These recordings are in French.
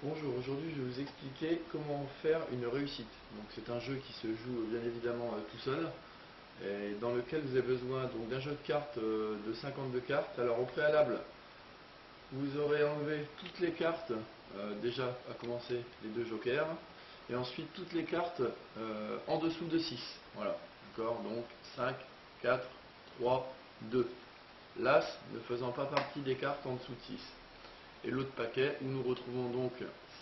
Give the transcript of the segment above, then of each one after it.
Bonjour, aujourd'hui je vais vous expliquer comment faire une réussite. Donc c'est un jeu qui se joue bien évidemment tout seul et dans lequel vous avez besoin d'un jeu de cartes de 52 cartes. Alors au préalable, vous aurez enlevé toutes les cartes, déjà à commencer les deux jokers, et ensuite toutes les cartes en dessous de 6. Voilà, d'accord. Donc 5, 4, 3, 2. L'As ne faisant pas partie des cartes en dessous de 6. Et l'autre paquet où nous retrouvons donc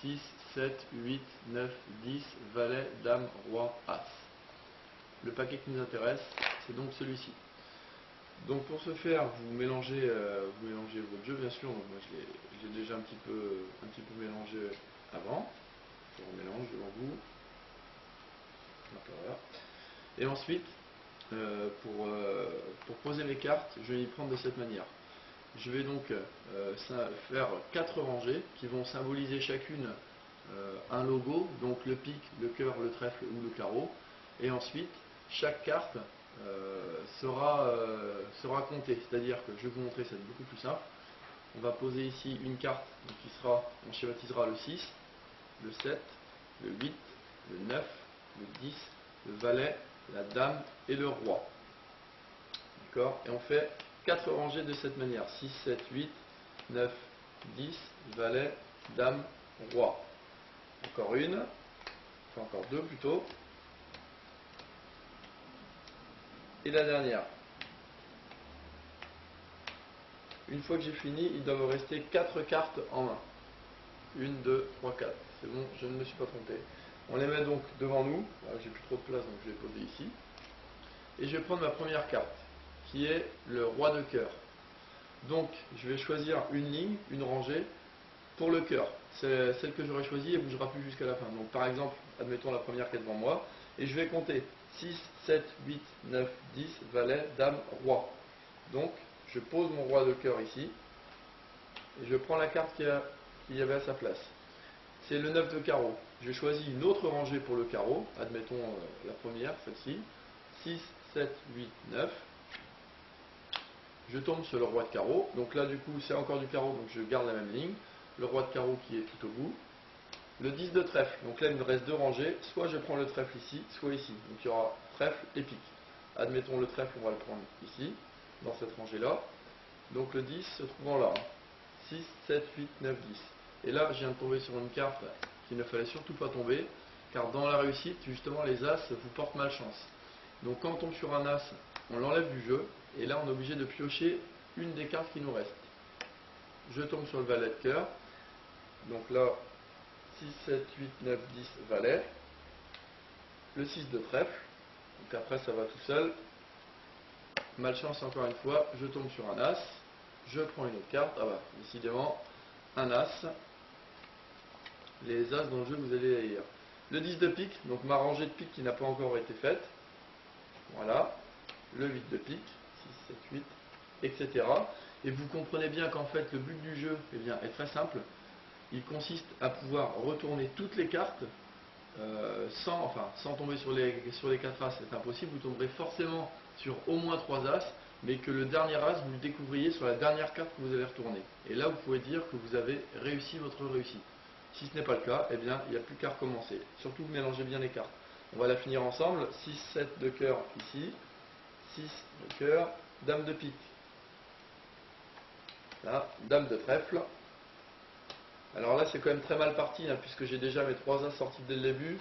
6, 7, 8, 9, 10, valet, dame, roi, as. Le paquet qui nous intéresse, c'est donc celui-ci. Donc pour ce faire, vous mélangez votre jeu bien sûr. Donc moi je l'ai déjà un petit peu mélangé avant. Je remélange devant vous. Voilà. Et ensuite, pour poser mes cartes, je vais y prendre de cette manière. Je vais donc faire 4 rangées qui vont symboliser chacune un logo, donc le pic, le cœur, le trèfle ou le carreau. Et ensuite, chaque carte sera comptée. C'est-à-dire que je vais vous montrer, ça va être beaucoup plus simple. On va poser ici une carte on schématisera le 6, le 7, le 8, le 9, le 10, le valet, la dame et le roi. D'accord. Et on fait 4 rangées de cette manière. 6, 7, 8, 9, 10, valet, dame, roi. Encore une. Enfin encore deux plutôt. Et la dernière. Une fois que j'ai fini, il doit me rester 4 cartes en main. 1, 2, 3, 4. C'est bon, je ne me suis pas trompé. On les met donc devant nous. Voilà, j'ai plus trop de place, donc je vais poser ici. Et je vais prendre ma première carte, qui est le roi de cœur. Donc, je vais choisir une ligne, une rangée, pour le cœur. C'est celle que j'aurais choisie et ne bougera plus jusqu'à la fin. Donc, par exemple, admettons la première qui est devant moi, et je vais compter 6, 7, 8, 9, 10, valet, dame, roi. Donc, je pose mon roi de cœur ici, et je prends la carte qu'il y avait à sa place. C'est le 9 de carreau. Je choisis une autre rangée pour le carreau, admettons la première, celle-ci, 6, 7, 8, 9. Je tombe sur le roi de carreau, donc là du coup c'est encore du carreau, donc je garde la même ligne, le roi de carreau qui est tout au bout, le 10 de trèfle, donc là il me reste deux rangées, soit je prends le trèfle ici, soit ici, donc il y aura trèfle et pique. Admettons le trèfle, on va le prendre ici, dans cette rangée là, donc le 10 se trouvant là, 6, 7, 8, 9, 10. Et là je viens de tomber sur une carte qu'il ne fallait surtout pas tomber, car dans la réussite justement les as vous portent malchance. Donc quand on tombe sur un as, on l'enlève du jeu, et là on est obligé de piocher une des cartes qui nous reste. Je tombe sur le valet de cœur, donc là 6, 7, 8, 9, 10, valet, le 6 de trèfle, donc après ça va tout seul. Malchance encore une fois, je tombe sur un as, je prends une autre carte, ah bah décidément un as, les as dans le jeu vous allez les lire. Le 10 de pique, donc ma rangée de pique qui n'a pas encore été faite, voilà, le 8 de pique, 6, 7, 8, etc. Et vous comprenez bien qu'en fait le but du jeu est très simple. Il consiste à pouvoir retourner toutes les cartes sans tomber sur les 4 as, c'est impossible. Vous tomberez forcément sur au moins 3 as, mais que le dernier as, vous le découvriez sur la dernière carte que vous allez retourner. Et là, vous pouvez dire que vous avez réussi votre réussite. Si ce n'est pas le cas, eh bien, il n'y a plus qu'à recommencer. Surtout, mélangez bien les cartes. On va la finir ensemble. 6, 7 de cœur ici. 6 de cœur. Dame de pique. Là, dame de trèfle. Alors là, c'est quand même très mal parti, hein, puisque j'ai déjà mes 3 as sortis dès le début.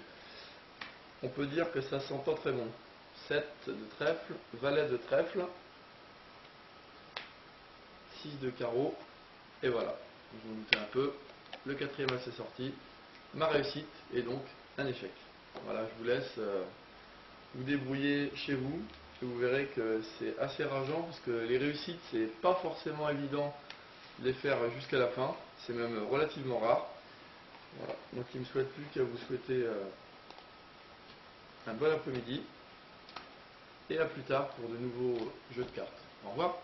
On peut dire que ça sent pas très bon. 7 de trèfle, valet de trèfle, 6 de carreau, et voilà. Je vous doutais un peu. Le quatrième as est sorti. Ma réussite est donc un échec. Voilà, je vous laisse vous débrouiller chez vous. Et vous verrez que c'est assez rageant, parce que les réussites, c'est pas forcément évident de les faire jusqu'à la fin. C'est même relativement rare. Voilà. Donc il ne me souhaite plus qu'à vous souhaiter un bon après-midi. Et à plus tard pour de nouveaux jeux de cartes. Au revoir.